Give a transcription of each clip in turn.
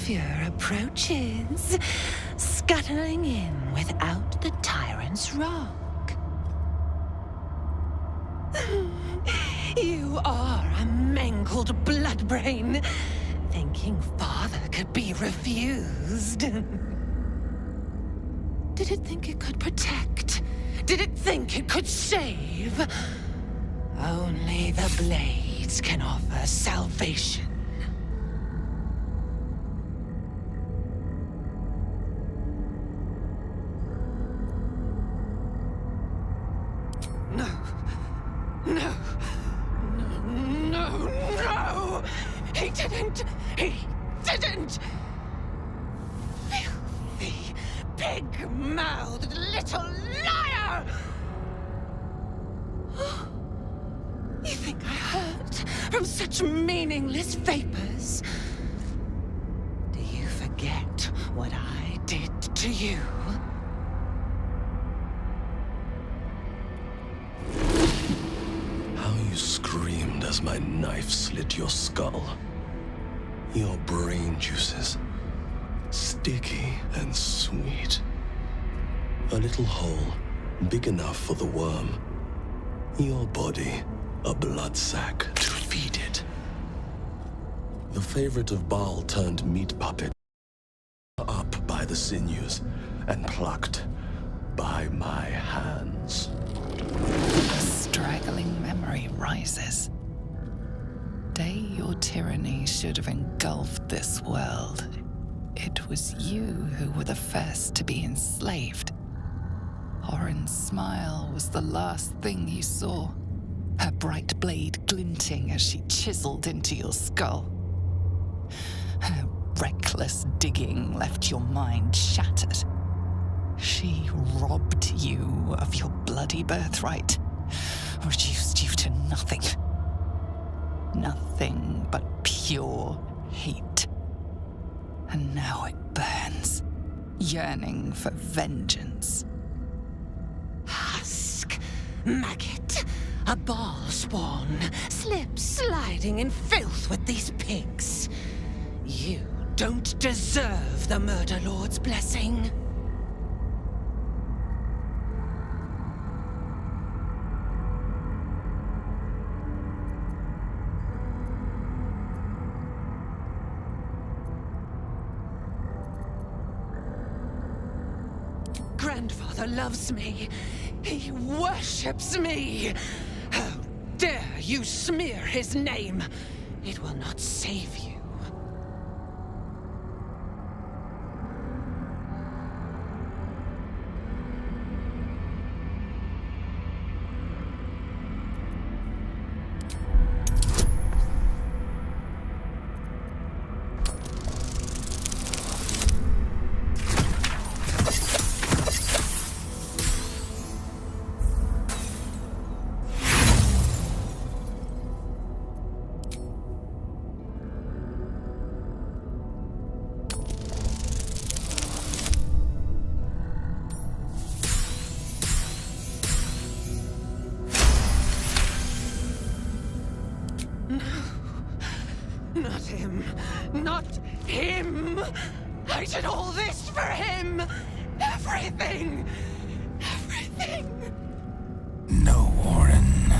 savior approaches, scuttling in without the tyrant's rock. You are a mangled bloodbrain, thinking father could be refused. Did it think it could protect? Did it think it could save? Only the blades can offer salvation. No. No. No. No. He didn't. He didn't. Filthy, pig-mouthed little liar! You think I hurt from such meaningless vapors? Do you forget what I did to you? How you screamed as my knife slit your skull. Your brain juices, sticky and sweet. A little hole, big enough for the worm. Your body, a blood sack to feed it. The favorite of Baal turned meat puppet, up by the sinews and plucked by my hands. A straggling memory rises. Day your tyranny should have engulfed this world. It was you who were the first to be enslaved. Oren's smile was the last thing you saw, her bright blade glinting as she chiseled into your skull. Her reckless digging left your mind shattered. She robbed you of your bloody birthright, reduced you to nothing. Nothing but pure hate. And now it burns, yearning for vengeance. Husk, maggot, a ball spawn, sliding in filth with these pigs. You don't deserve the Murder Lord's blessing. Grandfather loves me. He worships me. How dare you smear his name? It will not save you. Not him. Not him! I did all this for him! Everything! Everything! No, Oren.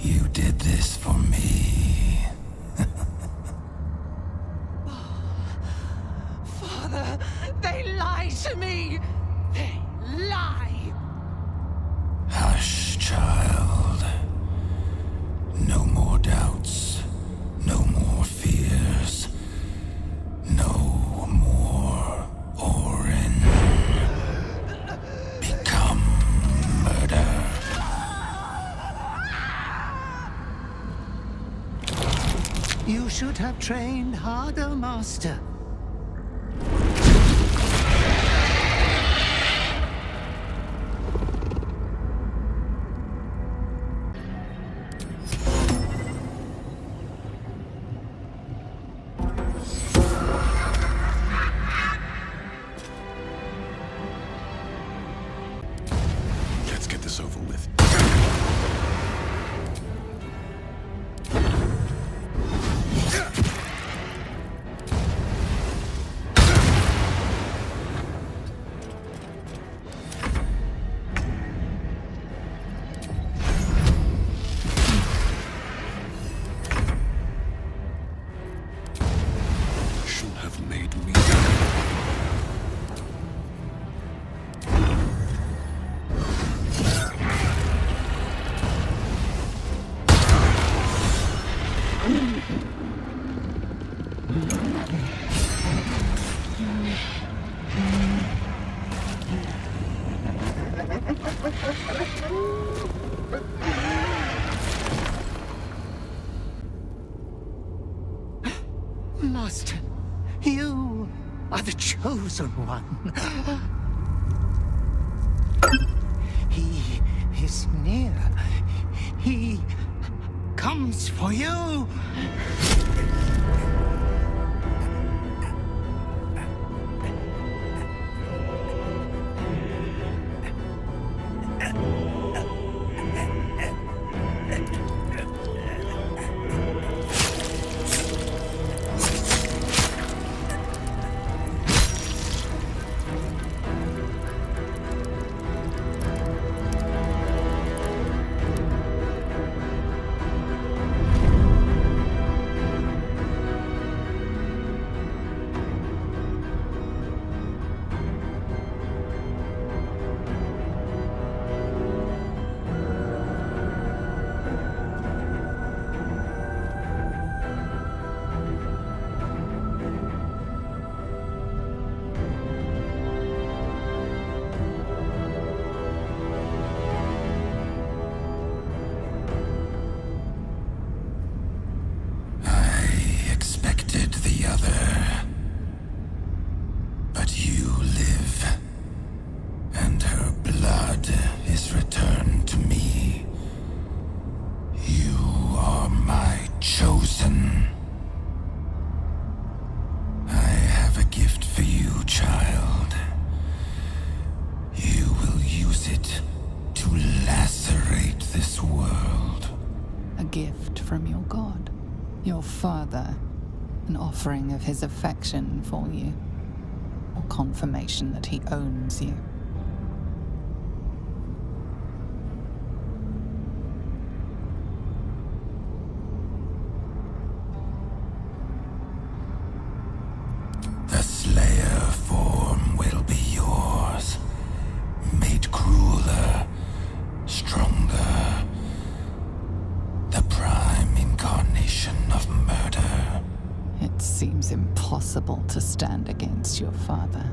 You did this for me. Father, they lie to me! They lie! Hush, child. No more doubts. No more fears. No more Oren. Become murder. You should have trained harder, Master. Let's get this over with. Master, you are the chosen one. He is near. He comes for you. From your god, your father, an offering of his affection for you, or confirmation that he owns you. The Slayer form will be yours, made crueler, stronger. The prime incarnation of murder. It seems impossible to stand against your father,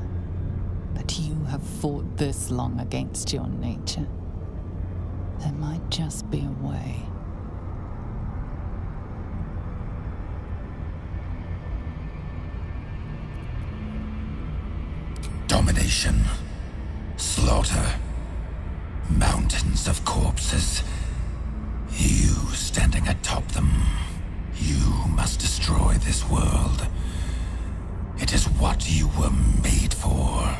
but you have fought this long against your nature. There might just be a way. Domination, slaughter, mountains of corpses. You standing atop them. You must destroy this world. It is what you were made for.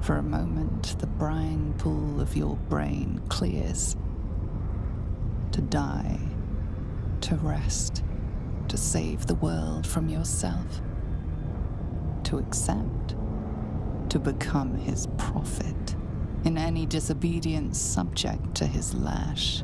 For a moment, the brine pool of your brain clears. To die, to rest, to save the world from yourself. To accept, to become his prophet. In any disobedience, subject to his lash.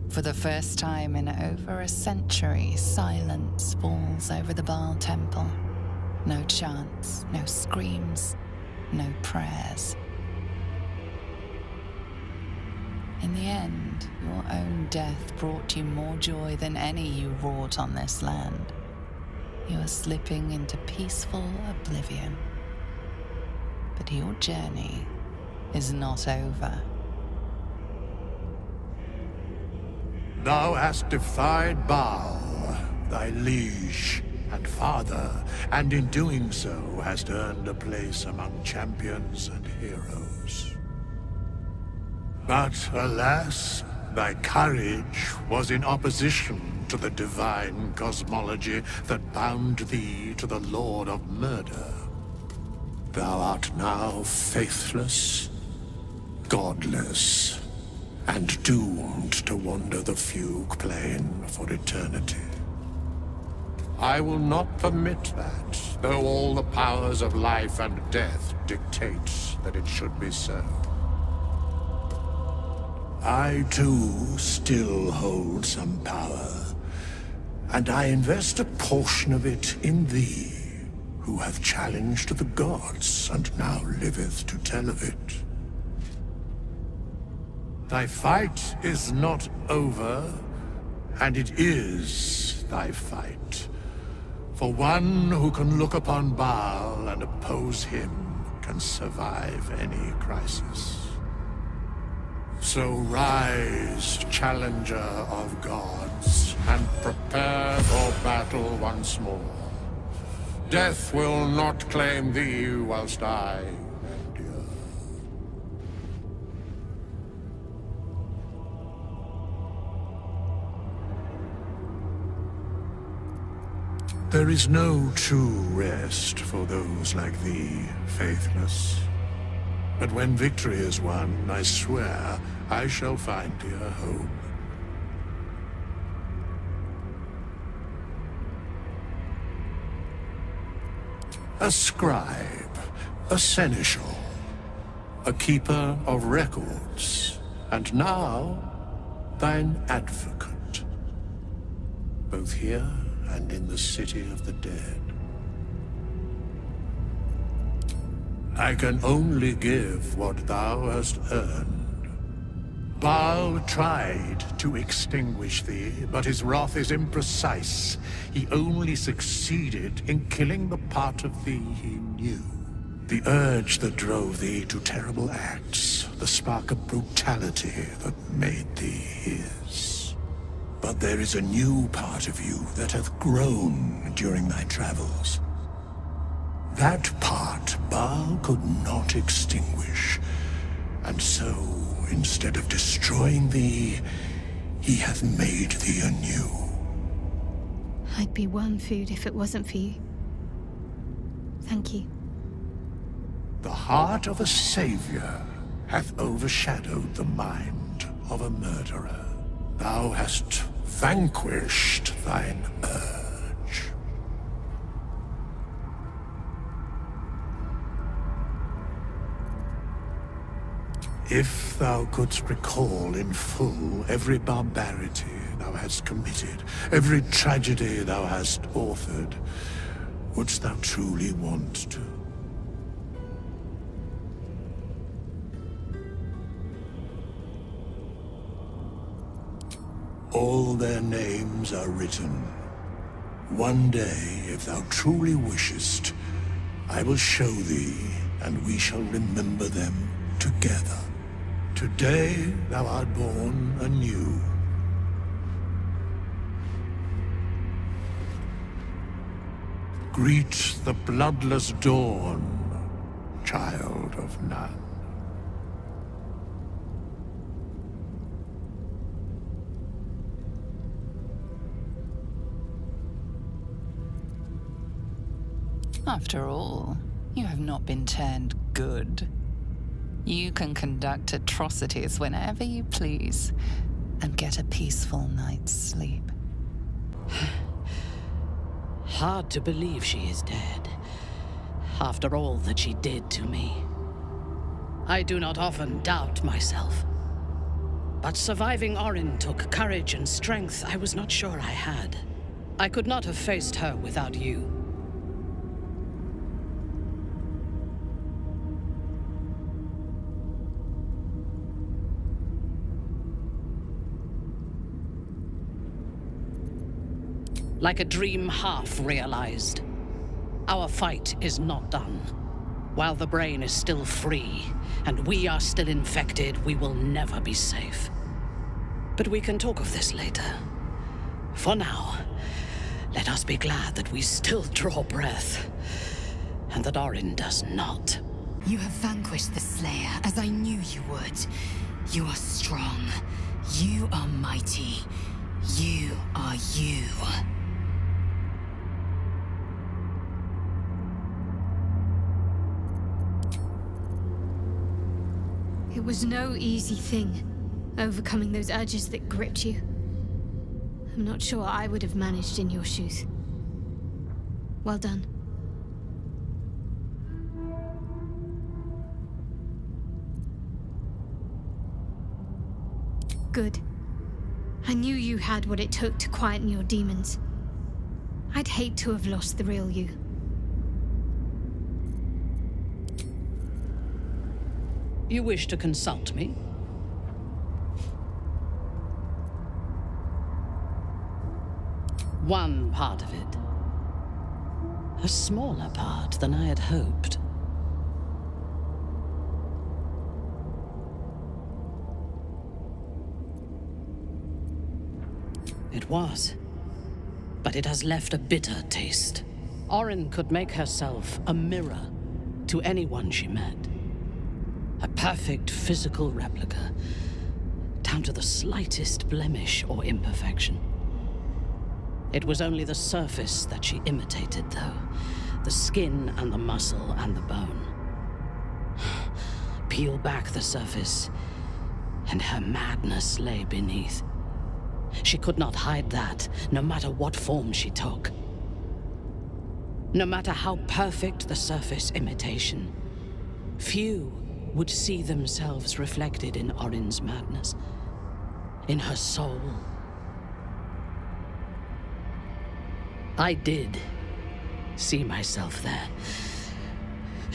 For the first time in over a century, silence falls over the Baal temple. No chants, no screams, no prayers. In the end, your own death brought you more joy than any you wrought on this land. You are slipping into peaceful oblivion. But your journey is not over. Thou hast defied Baal, thy liege and father, and in doing so hast earned a place among champions and heroes. But alas, thy courage was in opposition to the divine cosmology that bound thee to the Lord of Murder. Thou art now faithless, godless, and doomed to wander the fugue plane for eternity. I will not permit that, though all the powers of life and death dictate that it should be so. I, too, still hold some power, and I invest a portion of it in thee, who hath challenged the gods and now liveth to tell of it. Thy fight is not over, and it is thy fight. For one who can look upon Baal and oppose him can survive any crisis. So rise, challenger of gods, and prepare for battle once more. Death will not claim thee whilst I endure. There is no true rest for those like thee, faithless. But when victory is won, I swear I shall find thee a home. A scribe, a seneschal, a keeper of records, and now thine advocate, both here and in the city of the dead. I can only give what thou hast earned. Baal tried to extinguish thee, but his wrath is imprecise. He only succeeded in killing the part of thee he knew. The urge that drove thee to terrible acts, the spark of brutality that made thee his. But there is a new part of you that hath grown during thy travels. That part Baal could not extinguish, and so, instead of destroying thee, he hath made thee anew. I'd be worm food if it wasn't for you. Thank you. The heart of a savior hath overshadowed the mind of a murderer. Thou hast vanquished thine urge. If thou couldst recall in full every barbarity thou hast committed, every tragedy thou hast authored, wouldst thou truly want to? All their names are written. One day, if thou truly wishest, I will show thee, and we shall remember them together. Today thou art born anew. Greet the bloodless dawn, child of none. After all, you have not been turned good. You can conduct atrocities whenever you please, and get a peaceful night's sleep. Hard to believe she is dead, after all that she did to me. I do not often doubt myself. But surviving Orin took courage and strength I was not sure I had. I could not have faced her without you. Like a dream half realized. Our fight is not done. While the brain is still free, and we are still infected, we will never be safe. But we can talk of this later. For now, let us be glad that we still draw breath, and that Orin does not. You have vanquished the Slayer, as I knew you would. You are strong. You are mighty. You are you. It was no easy thing, overcoming those urges that gripped you. I'm not sure I would have managed in your shoes. Well done. Good. I knew you had what it took to quieten your demons. I'd hate to have lost the real you. You wish to consult me? One part of it. A smaller part than I had hoped. It was. But it has left a bitter taste. Orin could make herself a mirror to anyone she met. A perfect physical replica, down to the slightest blemish or imperfection. It was only the surface that she imitated, though. The skin and the muscle and the bone. Peel back the surface, and her madness lay beneath. She could not hide that, no matter what form she took. No matter how perfect the surface imitation, few would see themselves reflected in Orin's madness, in her soul. I did see myself there.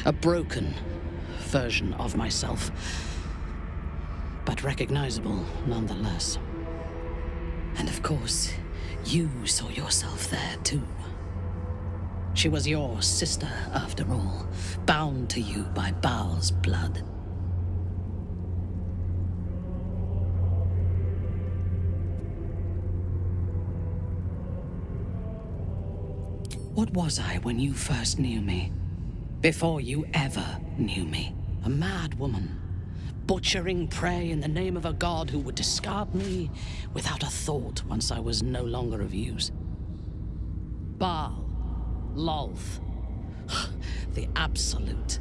A broken version of myself, but recognizable nonetheless. And of course, you saw yourself there too. She was your sister, after all, bound to you by Baal's blood. What was I when you first knew me? Before you ever knew me? A mad woman, butchering prey in the name of a god who would discard me without a thought once I was no longer of use. Baal, Lolth, the Absolute.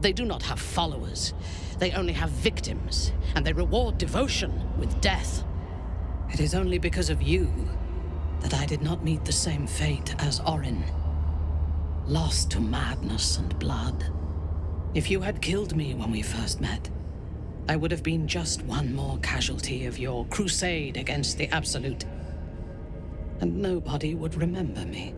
They do not have followers. They only have victims, and they reward devotion with death. It is only because of you that I did not meet the same fate as Orin. Lost to madness and blood. If you had killed me when we first met, I would have been just one more casualty of your crusade against the Absolute. And nobody would remember me.